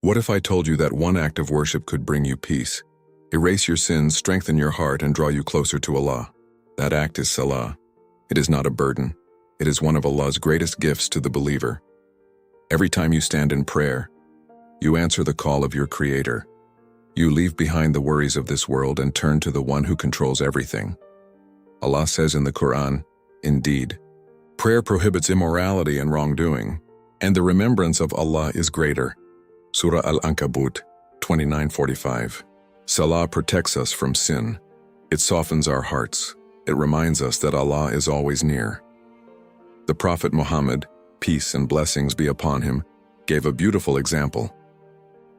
What if I told you that one act of worship could bring you peace, erase your sins, strengthen your heart, and draw you closer to Allah? That act is Salaah. It is not a burden. It is one of Allah's greatest gifts to the believer. Every time you stand in prayer, you answer the call of your Creator. You leave behind the worries of this world and turn to the one who controls everything. Allah says in the Qur'an, "Indeed, prayer prohibits immorality and wrongdoing, and the remembrance of Allah is greater." Surah Al Ankabut 29:45. Salaah protects us from sin. It softens our hearts. It reminds us that Allah is always near. The Prophet Muhammad, peace and blessings be upon him, gave a beautiful example.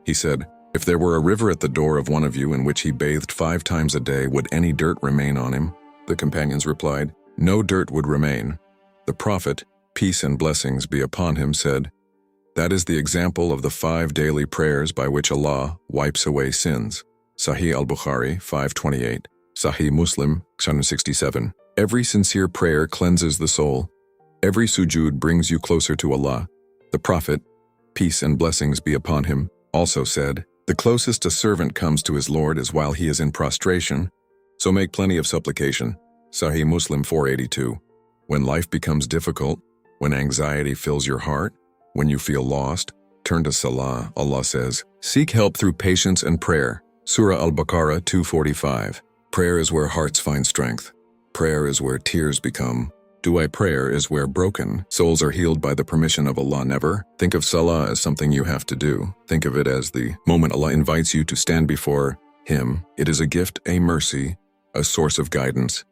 He said, "If there were a river at the door of one of you in which he bathed 5 times a day, would any dirt remain on him?" The companions replied, "No dirt would remain." The Prophet, peace and blessings be upon him, said, "That is the example of the 5 daily prayers by which Allah wipes away sins." Sahih al-Bukhari 528, Sahih Muslim 767. Every sincere prayer cleanses the soul. Every sujood brings you closer to Allah. The Prophet, peace and blessings be upon him, also said, "The closest a servant comes to his Lord is while he is in prostration, so make plenty of supplication." Sahih Muslim 482. When life becomes difficult, when anxiety fills your heart, when you feel lost, turn to Salaah. Allah says, "Seek help through patience and prayer." Surah Al-Baqarah 245. Prayer is where hearts find strength. Prayer is where tears become. Prayer is where broken souls are healed by the permission of Allah. Never think of Salaah as something you have to do. Think of it as the moment Allah invites you to stand before Him. It is a gift, a mercy, a source of guidance,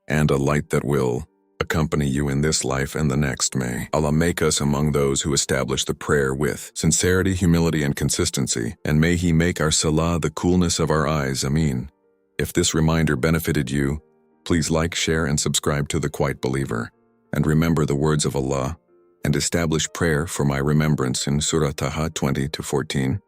and a light that will accompany you in this life and the next. May Allah make us among those who establish the prayer with sincerity, humility, and consistency, and may He make our Salaah the coolness of our eyes. Ameen. If this reminder benefited you, please like, share, and subscribe to The Quiet Believer, and remember the words of Allah, and establish prayer for my remembrance in Surah Taha 20-14.